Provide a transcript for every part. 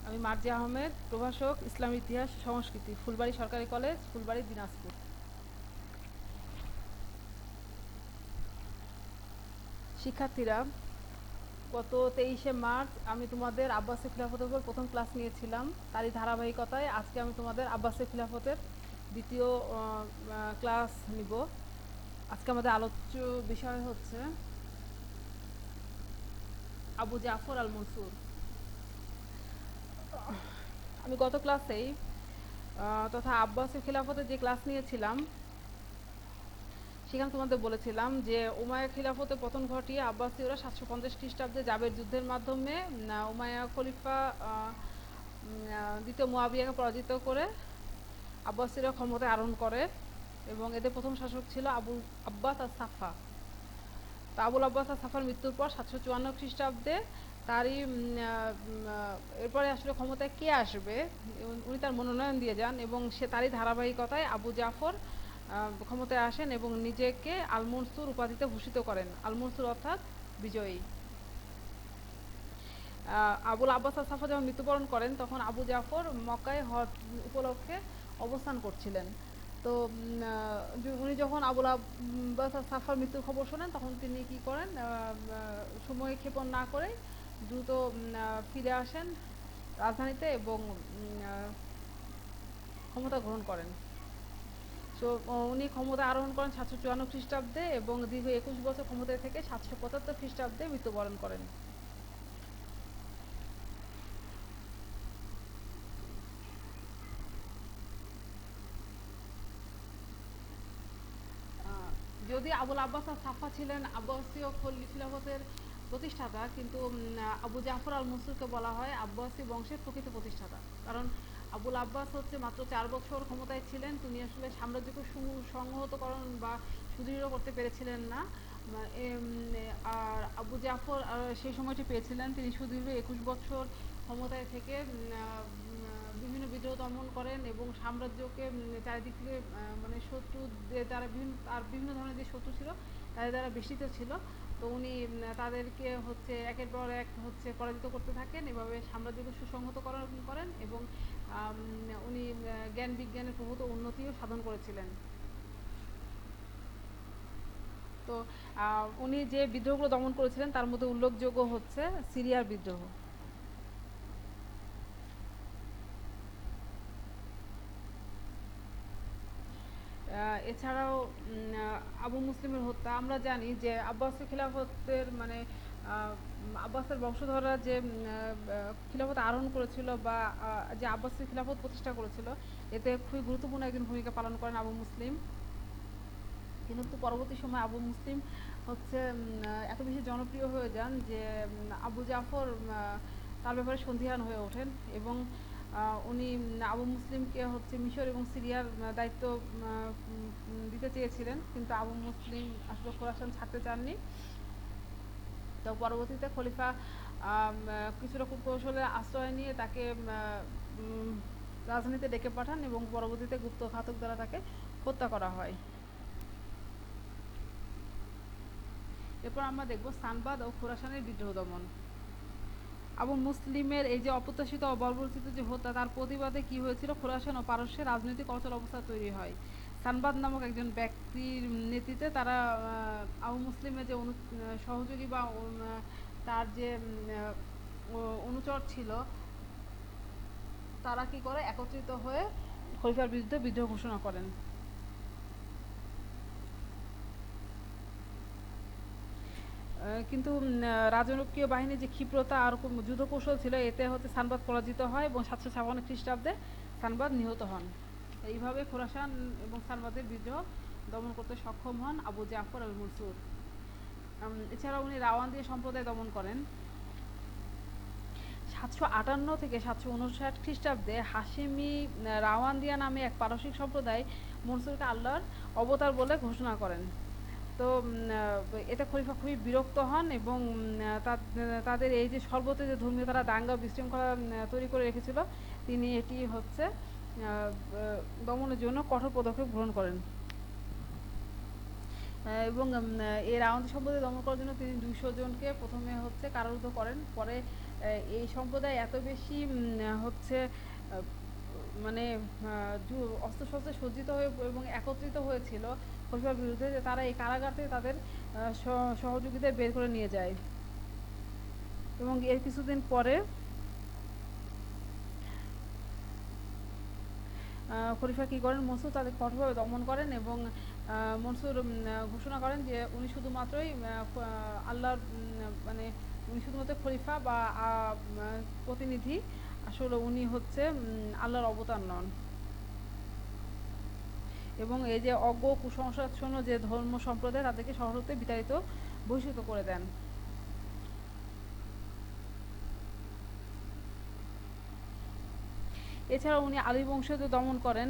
আমি মার্জি আহমেদ, প্রভাষক, ইসলামী ইতিহাস সংস্কৃতি, ফুলবাড়ী সরকারি কলেজ, ফুলবাড়ী, দিনাজপুর। শিক্ষার্থীরা, গত 23শে মার্চ আমি তোমাদের আব্বাসে খিলাফতের উপর প্রথম ক্লাস নিয়েছিলাম। তারই ধারাবাহিকতায় আজকে আমি তোমাদের আব্বাসে খিলাফতের দ্বিতীয় ক্লাস নিব। আজকে আমাদের আলোচ্য বিষয় হচ্ছে আবু জাফর আল মনসুর। আমি গত ক্লাসেই তথা আব্বাসী খিলাফতের যে ক্লাস নিয়েছিলাম সেখানে তোমাদের বলেছিলাম যে উমাইয়া খিলাফতে পতন ঘটিয়ে আব্বাসীয়রা 750 খ্রিস্টাব্দে জাবের যুদ্ধের মাধ্যমে উমাইয়া খলিফা দ্বিতীয় মুয়াবিয়াকে পরাজিত করে আব্বাসীরা ক্ষমতায় আরোহণ করে এবং এদের প্রথম শাসক ছিল আবুল আব্বাস আর সাফা। তো আবুল আব্বাস আর সাফার মৃত্যুর পর 754 খ্রিস্টাব্দে তারই এরপরে আসলে ক্ষমতায় কে আসবে উনি তার মনোনয়ন দিয়ে যান এবং সে তারই ধারাবাহিকতায় আবু জাফর ক্ষমতায় আসেন এবং নিজেকে আল মনসুর উপাধিতে ভূষিত করেন। আল মনসুর অর্থাৎ বিজয়ী। আবুল আব্বাস আর সাফা যখন মৃত্যুবরণ করেন তখন আবু জাফর মক্কায় হজ উপলক্ষে অবস্থান করছিলেন। তো উনি যখন আবুল আব্বাস আর সাফার মৃত্যুর খবর শোনেন তখন তিনি কি করেন, সময় ক্ষেপণ না করে দ্রুত ফিরে আসেন রাজধানীতে এবং ক্ষমতা গ্রহণ করেন। তো উনি ক্ষমতা আরোহণ করেন 754 খ্রিস্টাব্দে এবং দীর্ঘ 21 বছর ক্ষমতায় থেকে 775 খ্রিস্টাব্দে মৃত্যুবরণ করেন। যদি আবুল আব্বাস আর সাফা ছিলেন আব্বাসীয় খিলাফতের প্রতিষ্ঠাতা, কিন্তু আবু জাফর আল মনসুরকে বলা হয় আব্বাসী বংশের প্রকৃত প্রতিষ্ঠাতা। কারণ আবুল আব্বাস হচ্ছে মাত্র 4 বছর ক্ষমতায় ছিলেন, তিনি আসলে সাম্রাজ্যকে সংহতকরণ বা সুদৃঢ় করতে পেরেছিলেন না। আর আবু জাফর সেই সময়টি পেয়েছিলেন, তিনি সুদীর্ঘ 21 বছর ক্ষমতায় থেকে বিভিন্ন বিদ্রোহ দমন করেন এবং সাম্রাজ্যকে চারিদিক থেকে মানে শত্রুদের দ্বারা বিভিন্ন ধরনের যে শত্রু ছিল তাদের দ্বারা বেষ্টিত ছিল। তো উনি তাদেরকে হচ্ছে একের পর এক হচ্ছে পরাজিত করতে থাকেন, এভাবে সাম্রাজ্যকে সুসংহতকরণ করেন এবং উনি জ্ঞান বিজ্ঞানের প্রভূত উন্নতিও সাধন করেছিলেন। তো উনি যে বিদ্রোহগুলো দমন করেছিলেন তার মধ্যে উল্লেখযোগ্য হচ্ছে সিরিয়ার বিদ্রোহ। এছাড়াও আবু মুসলিমের হত্যা। আমরা জানি যে আব্বাসী খিলাফতের মানে আব্বাসের বংশধররা যে খিলাফত আরোহণ করেছিল বা যে আব্বাসী খিলাফত প্রতিষ্ঠা করেছিল এতে খুবই গুরুত্বপূর্ণ একজন ভূমিকা পালন করেন আবু মুসলিম। কিন্তু পরবর্তী সময় আবু মুসলিম হচ্ছে এত বেশি জনপ্রিয় হয়ে যান যে আবু জাফর তার ব্যাপারে সন্দিহান হয়ে ওঠেন এবং উনি আবু মুসলিমকে হচ্ছে মিশর এবং সিরিয়ার দায়িত্ব দিতে চেয়েছিলেন, কিন্তু আবু মুসলিম আসলে খোরাসান ছাড়তে চাননি। তো পরবর্তীতে খলিফা কিছুটা কৌশলে আশ্রয় নিয়ে তাকে রাজধানীতে ডেকে পাঠান এবং পরবর্তীতে গুপ্ত ঘাতক দ্বারা তাকে হত্যা করা হয়। এরপর আমরা দেখব সানবাদ ও খোরাসানের বিদ্রোহ দমন। আবু মুসলিমের এই যে অপ্রত্যাশিত ও বর্বরচিত যে হত্যা তার প্রতিবাদে কি হয়েছিল, খোরাসান ও পারস্যের রাজনৈতিক অচল অবস্থা তৈরি হয়। সানবাদ নামক একজন ব্যক্তির নেতৃত্বে তারা আবু মুসলিমের যে সহযোগী বা তার যে অনুচর ছিল তারা কি করে একত্রিত হয়ে খলিফার বিরুদ্ধে বিদ্রোহ ঘোষণা করেন। কিন্তু রাজকীয় বাহিনীর যে ক্ষিপ্রতা আর যুদ্ধ কৌশল ছিল এতে হচ্ছে সানবাদ পরাজিত হয় এবং 756 খ্রিস্টাব্দে সানবাদ নিহত হন। এইভাবে খোরাসান এবং সানবাদের বিদ্রোহ দমন করতে সক্ষম হন আবু জাফর আল মনসুর। এছাড়াও উনি রাওয়ান্দিয়া সম্প্রদায় দমন করেন। 758 থেকে 759 খ্রিস্টাব্দে হাশেমি রাওয়ান্দিয়া নামে এক পারসিক সম্প্রদায় মনসুরকে আল্লাহর অবতার বলে ঘোষণা করেন। তো এতে খলিফা খুবই বিরক্ত হন এবং তাদের এই যে সর্বত্র যে ধর্মীয় তারা দাঙ্গা বিশৃঙ্খলা তৈরি করে রেখেছিল তিনি এটি হচ্ছে দমনের জন্য কঠোর পদক্ষেপ গ্রহণ করেন এবং এই রাওয়ান্দি সম্প্রদায় দমন করার জন্য তিনি 200 জনকে প্রথমে হচ্ছে কারারুদ্ধ করেন, পরে এই সম্প্রদায় এত বেশি হচ্ছে মানে অস্ত্রশস্ত্রে সজ্জিত হয়ে এবং একত্রিত হয়েছিল খলিফার বিরুদ্ধে, যে তারা এই কারাগার থেকে তাদের সহযোগীদের বের করে নিয়ে যায়। এবং এর কিছুদিন পরে খলিফা কী করেন, মনসুর তাদের কঠোরভাবে দমন করেন এবং মনসুর ঘোষণা করেন যে উনি শুধুমাত্রই আল্লাহর মানে উনি শুধুমাত্র খলিফা বা প্রতিনিধি, আসলে উনি হচ্ছে আল্লাহর অবতার নন। এবং এই যে অজ্ঞ কুসংস্কারাচ্ছন্ন যে ধর্ম সম্প্রদায় তাদেরকে শহর হতে বিতাড়িত বহিষ্কৃত করে দেন। এছাড়া উনি আলী বংশীয়দের দমন করেন।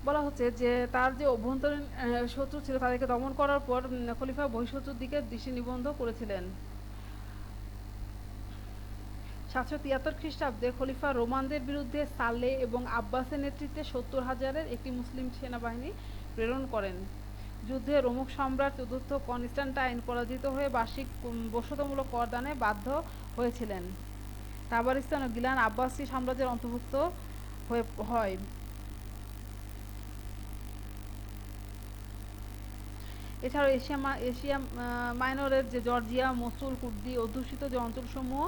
বলা হচ্ছে যে তার যে অভ্যন্তরীণ শত্রু ছিল তাদেরকে দমন করার পর খলিফা বহিঃশত্রুর দিকে দৃষ্টি নিবদ্ধ করেছিলেন। 773 খ্রিস্টাব্দে খলিফা রোমানদের বিরুদ্ধে সালে এবং আব্বাসের নেতৃত্বে 70,000-এর একটি মুসলিম সেনাবাহিনী প্রেরণ করেন। যুদ্ধে রোমক সম্রাট চতুর্থ কনস্ট্যান্টাইন পরাজিত হয়ে বার্ষিক বশ্যতামূলক করদানে বাধ্য হয়েছিলেন। তাবারিস্তান ও গিলান আব্বাসী সাম্রাজ্যের অন্তর্ভুক্ত হয়। এছাড়াও এশিয়া মাইনরের যে জর্জিয়া, মসুল, কুর্দি অধ্যুষিত যে অঞ্চলসমূহ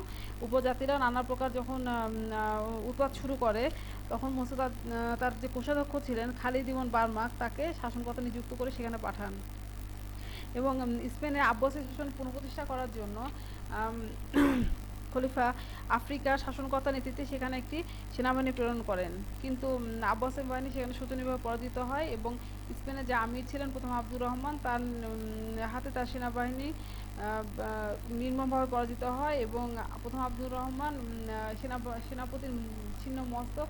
উপজাতিরা নানা প্রকার যখন উৎপাত শুরু করে, তখন মসুল তার যে কোষাধ্যক্ষ ছিলেন খালিদ ইবন বার্মাক তাকে শাসনকর্তা নিযুক্ত করে সেখানে পাঠান। এবং স্পেনে আব্বাসী শাসন পুনঃপ্রতিষ্ঠা করার জন্য খলিফা আফ্রিকার শাসনকর্তার নেতৃত্বে সেখানে একটি সেনাবাহিনী প্রেরণ করেন, কিন্তু আব্বাসী বাহিনী সেখানে শোচনীয়ভাবে পরাজিত হয় এবং স্পেনে যে আমির ছিলেন প্রথম আব্দুর রহমান, তার হাতে তার সেনাবাহিনী নির্মমভাবে পরাজিত হয় এবং প্রথম আব্দুর রহমান সেনাপতির ছিন্ন মস্তক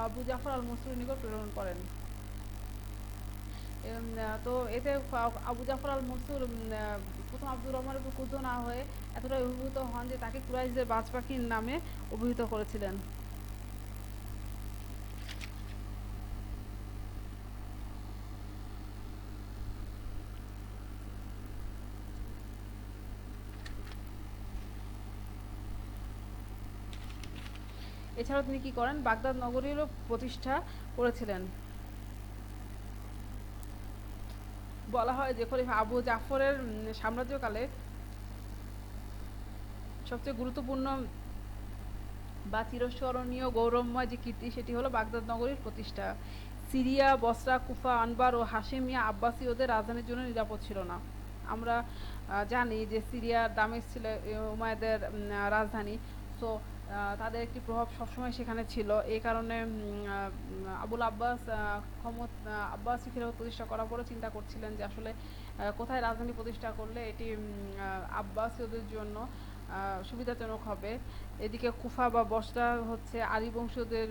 আবু জাফর আল মনসুরের নিকট প্রেরণ করেন। তো এতে আবু জাফর আল মনসুর প্রথম আব্দুর রহমানের উপর ক্রুদ্ধ না হয়ে এতটাই অভিভূত হন যে তাকে কুরাইশদের বাজ পাখির নামে অভিহিত করেছিলেন। এছাড়াও তিনি কি করেন, বাগদাদ নগরীরও প্রতিষ্ঠা করেছিলেন। বলা হয় যে খলিফা আবু জাফরের সাম্রাজ্যকালে সবচেয়ে গুরুত্বপূর্ণ বা চিরস্মরণীয় গৌরবময় যে কীর্তি সেটি হলো বাগদাদ নগরীর প্রতিষ্ঠা। সিরিয়া, বসরা, কুফা, আনবার ও হাশেমিয়া আব্বাসীয়দের রাজধানীর জন্য নিরাপদ ছিল না। আমরা জানি যে সিরিয়ার দামেস্ক ছিল উমাইয়াদের রাজধানী, তো তাদের একটি প্রভাব সবসময় সেখানে ছিল। এই কারণে আবুল আব্বাস আব্বাসী খিলাফত প্রতিষ্ঠা করার পরে চিন্তা করছিলেন যে আসলে কোথায় রাজধানী প্রতিষ্ঠা করলে এটি আব্বাসীয়দের জন্য সুবিধাজনক হবে। এদিকে কুফা বা বসরা হচ্ছে আলী বংশীয়দের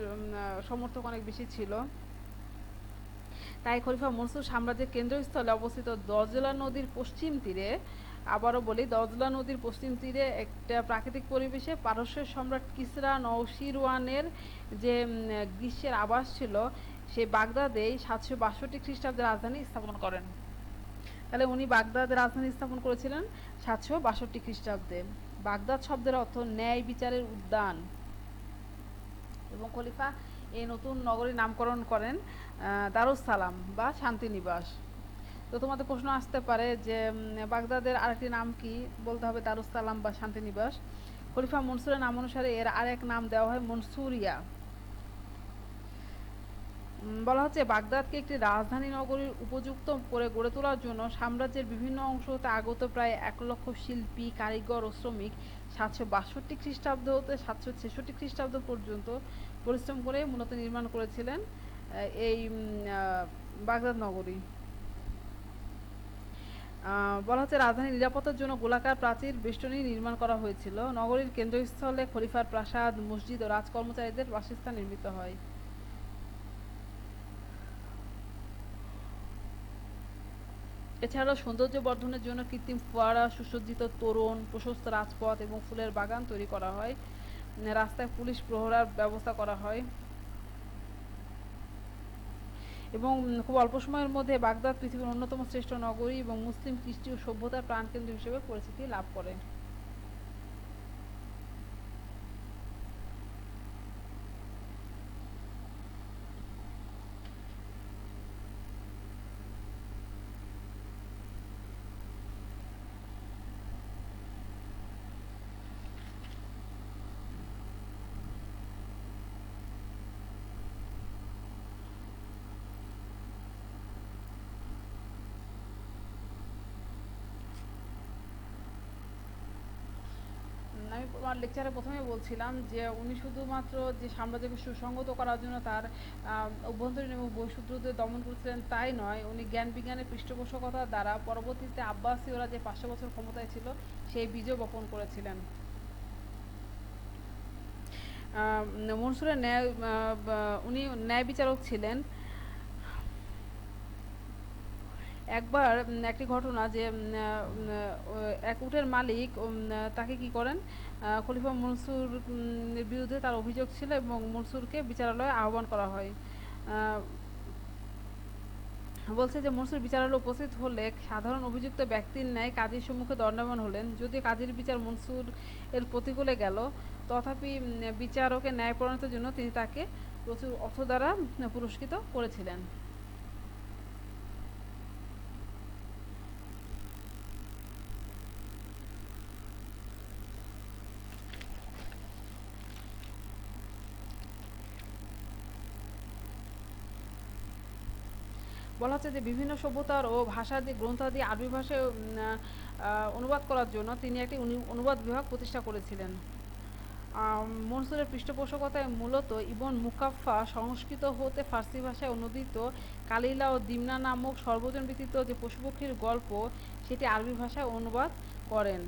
সমর্থক অনেক বেশি ছিল। তাই খলিফা মনসুর সাম্রাজ্যের কেন্দ্রস্থলে অবস্থিত দজলা নদীর পশ্চিম তীরে, আবারও বলি দজলা নদীর পশ্চিম তীরে একটা প্রাকৃতিক পরিবেশে পারস্যের সম্রাট কিসরা নওশিরওয়ানের যে গ্রীষ্মের আবাস ছিল, সেই বাগদাদেই 762 খ্রিস্টাব্দে রাজধানী স্থাপন করেন। তাহলে উনি বাগদাদের রাজধানী স্থাপন করেছিলেন 762 খ্রিস্টাব্দে। বাগদাদ শব্দের অর্থ ন্যায় বিচারের উদ্যান, এবং খলিফা এই নতুন নগরীর নামকরণ করেন দারুস সালাম বা শান্তিনিবাস। তো তোমাদের প্রশ্ন আসতে পারে যে বাগদাদের আরেকটি নাম কি, বলতে হবে দারুস সালাম বা শান্তিনিবাস। খলিফা মনসুরের নাম অনুসারে এর আরেক নাম দেওয়া হয় মনসুরিয়া। বলা হচ্ছে বাগদাদকে একটি রাজধানী নগরীর উপযুক্ত করে গড়ে তোলার জন্য সাম্রাজ্যের বিভিন্ন অংশ হতে আগত প্রায় 1 লক্ষ শিল্পী, কারিগর ও শ্রমিক 762 খ্রিস্টাব্দ হতে 766 খ্রিস্টাব্দ পর্যন্ত পরিশ্রম করে মূলত নির্মাণ করেছিলেন এই বাগদাদ নগরী। বলা হচ্ছে রাজধানীর নিরাপত্তার জন্য গোলাকার প্রাচীর বেষ্টনী নির্মাণ করা হয়েছিল। নগরীর কেন্দ্রস্থলে খলিফার প্রাসাদ, মসজিদ ও রাজকর্মচারীদের বাসস্থান নির্মিত হয়। এছাড়াও সৌন্দর্য বর্ধনের জন্য কৃত্রিম ফোয়ারা, সুসজ্জিত তোরণ, প্রশস্ত রাজপথ এবং ফুলের বাগান তৈরি করা হয়। রাস্তায় পুলিশ প্রহরার ব্যবস্থা করা হয়। এবং খুব অল্প সময়ের মধ্যে বাগদাদ পৃথিবীর অন্যতম শ্রেষ্ঠ নগরী এবং মুসলিম কৃষ্টি ও সভ্যতার প্রাণকেন্দ্র হিসেবে পরিচিতি লাভ করে। আমি আমার লেকচারে প্রথমেই বলছিলাম যে উনি শুধুমাত্র যে সাম্রাজ্যকে সুসংগত করার জন্য তার অভ্যন্তরীণ এবং বহিঃশত্রুদের দমন করেছিলেন তাই নয়, উনি জ্ঞান বিজ্ঞানের পৃষ্ঠপোষকতার দ্বারা পরবর্তীতে আব্বাসীয়রা যে 500 বছর ক্ষমতায় ছিল সেই বীজও বপন করেছিলেন। মনসুরের ন্যায় উনি ন্যায় বিচারক ছিলেন। একবার একটি ঘটনা যে এক উটের মালিক তাকে কি করেন, খলিফা মনসুর বিরুদ্ধে তার অভিযোগ ছিল এবং মনসুরকে বিচারালয়ে আহ্বান করা হয়। বলছে যে মনসুর বিচারালয়ে উপস্থিত হলে সাধারণ অভিযুক্ত ব্যক্তির ন্যায় কাজীর সম্মুখে দণ্ডায়মান হলেন। যদিও কাজীর বিচার মনসুর এর প্রতিকূলে গেল, তথাপি বিচারকের ন্যায়পরায়ণতার জন্য তিনি তাকে প্রচুর অর্থ দ্বারা পুরস্কৃত করেছিলেন। বলা হচ্ছে যে বিভিন্ন সভ্যতার ও ভাষাদি গ্রন্থাদি আরবি ভাষায় অনুবাদ করার জন্য তিনি একটি অনুবাদ বিভাগ প্রতিষ্ঠা করেছিলেন। মনসুরের পৃষ্ঠপোষকতায় মূলত ইবন মুকাফফা সংস্কৃত হতে ফার্সি ভাষায় অনুদিত কালিলা ও দিমনা নামক সর্বজন ব্যতীত যে পশুপক্ষীর গল্প সেটি আরবি ভাষায় অনুবাদ করেন।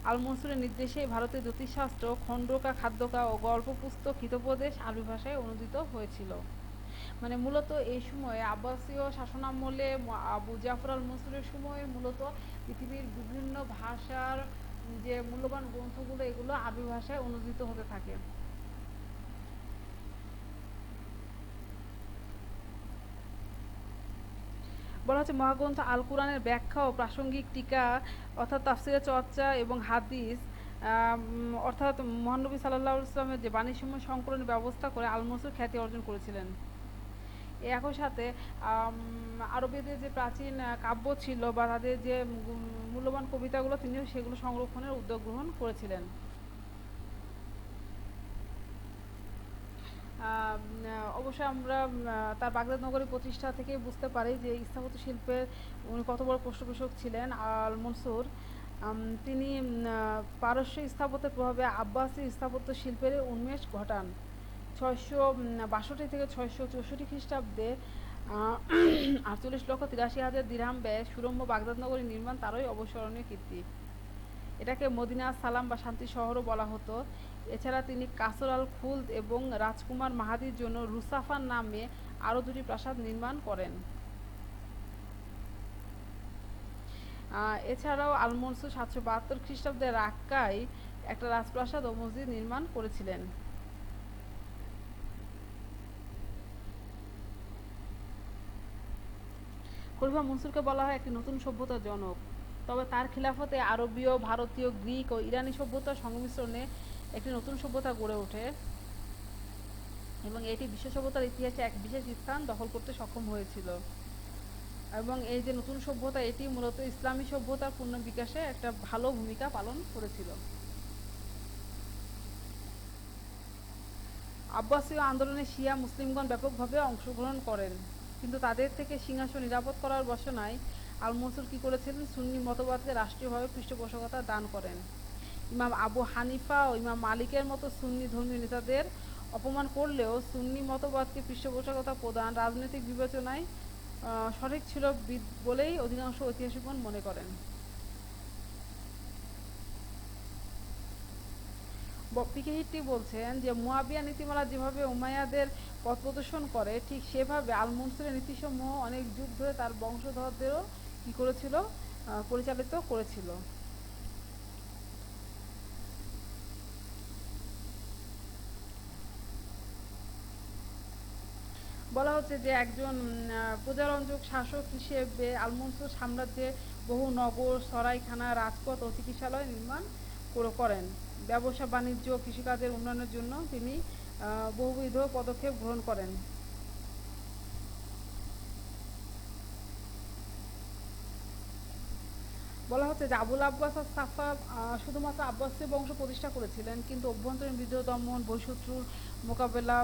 আল মনসুরের নির্দেশে ভারতের জ্যোতিষশাস্ত্র, খণ্ডকা, খাদ্যকা ও গল্প পুস্তক হিতোপদেশ আরবি ভাষায় অনুদিত হয়েছিল। মানে মূলত এই সময়ে আব্বাসীয় শাসনামলে আবু জাফর আল মনসুরের সময়ে মূলত পৃথিবীর বিভিন্ন ভাষার যে মূল্যবান গ্রন্থগুলো এগুলো আরবি ভাষায় অনুদিত হতে থাকে। বলা হচ্ছে মহাগ্রন্থ আল কুরআনের ব্যাখ্যা ও প্রাসঙ্গিক টিকা অর্থাৎ তাফসিরের চর্চা এবং হাদিস অর্থাৎ মহানবী সাল্লাল্লাহু আলাইহি ওয়াসাল্লামের যে বাণীসমূহ সংকলনের ব্যবস্থা করে আল মনসুর খ্যাতি অর্জন করেছিলেন। একই সাথে আরবীদের যে প্রাচীন কাব্য ছিল বা তাদের যে মূল্যবান কবিতাগুলো তিনিও সেগুলো সংরক্ষণের উদ্যোগ গ্রহণ করেছিলেন। অবশ্যই আমরা তার বাগদাদ নগরী প্রতিষ্ঠা থেকে বুঝতে পারি যে স্থাপত্য শিল্পের উনি কত বড় পৃষ্ঠপোষক ছিলেন। আল মনসুর তিনি পারস্য স্থাপত্যের প্রভাবে আব্বাসী স্থাপত্য শিল্পের উন্মেষ ঘটান। 662 থেকে 664 খ্রিস্টাব্দে 48,83,000 দিরহাম ব্যয়ে সুরম্য বাগদাদ নগরী নির্মাণ তারই অবসরণীয় কীর্তি। এটাকে মদিনা সালাম বা শান্তি শহরও বলা হতো। এছাড়া তিনি কাসর আল খুলদ এবং রাজকুমার মাহাদির জন্য রুসাফা নামে আরও 2টি প্রাসাদ নির্মাণ করেন। এছাড়াও আল মনসুর 772 খ্রিস্টাব্দে রাক্কায় একটা রাজপ্রাসাদ ও মসজিদ নির্মাণ করেছিলেন। খলিফা মনসুরকে বলা হয় একটি নতুন সভ্যতার জনক। তবে তার খিলাফতে আরবীয়, ভারতীয়, গ্রিক ও ইরানি সভ্যতার সংমিশ্রণে একটি নতুন সভ্যতা গড়ে ওঠে এবং এটি বিশ্ব সভ্যতার ইতিহাসে এক বিশেষ স্থান দখল করতে সক্ষম হয়েছিল। এবং এই যে নতুন সভ্যতা এটি মূলত ইসলামী সভ্যতার পূর্ণ বিকাশে একটা ভালো ভূমিকা পালন করেছিল। আব্বাসীয় আন্দোলনে শিয়া মুসলিমগণ ব্যাপকভাবে অংশগ্রহণ করেন, কিন্তু তাদের থেকে সিংহাসন নিরাপদ করার বাসনায় আল মনসুর কী করেছিলেন, সুন্নি মতবাদকে রাষ্ট্রীয়ভাবে পৃষ্ঠপোষকতা দান করেন। ইমাম আবু হানিফা ও ইমাম মালিকের মতো সুন্নি ধর্মীয় নেতাদের অপমান করলেও সুন্নি মতবাদকে পৃষ্ঠপোষকতা প্রদান রাজনৈতিক বিবেচনায় সঠিক ছিল বলেই অধিকাংশ ঐতিহাসিকগণ মনে করেন। পিকেহিট্টি বলছেন যে মুয়াবিয়া নীতিমালা যেভাবে উমাইয়াদের পথ প্রদর্শন করে ঠিক সেভাবে আল মনসুরের নীতিসমূহ অনেক যুগ ধরে তার বংশধরদেরও কী করেছিল, পরিচালিত করেছিল। বলা হচ্ছে যে একজন প্রজারঞ্জক শাসক হিসেবে আল মনসুর সাম্রাজ্যে বহু নগর, সরাইখানা, রাজপথ ও চিকিৎসালয় নির্মাণ করেন। ব্যবসা বাণিজ্য ও কৃষিকাজের উন্নয়নের জন্য তিনি বহুবিধ পদক্ষেপ গ্রহণ করেন। বলা হচ্ছে যে আবুল আব্বাস আর সাফা শুধুমাত্র আব্বাসীয় বংশ প্রতিষ্ঠা করেছিলেন, কিন্তু অভ্যন্তরীণ বিদ্রোহ দমন, বহিঃশত্রুর মোকাবেলা,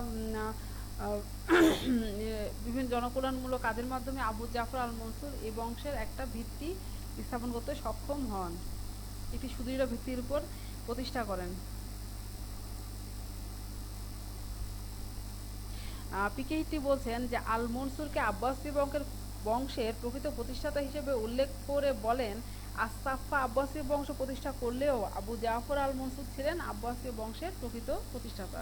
বিভিন্ন জনকল্যাণমূলক কাজের মাধ্যমে আবু জাফর আল মনসুর এই বংশের একটা ভিত্তি স্থাপন করতে সক্ষম হন, একটি সুদৃঢ় ভিত্তির উপর প্রতিষ্ঠা করেন। পিকেইটি বলছেন যে আল মনসুরকে আব্বাসী বংশের প্রকৃত প্রতিষ্ঠাতা হিসেবে উল্লেখ করে বলেন, আস-সাফা আব্বাসীয় বংশ প্রতিষ্ঠা করলেও আবু জাফর আল মনসুর ছিলেন আব্বাসীয় বংশের প্রকৃত প্রতিষ্ঠাতা।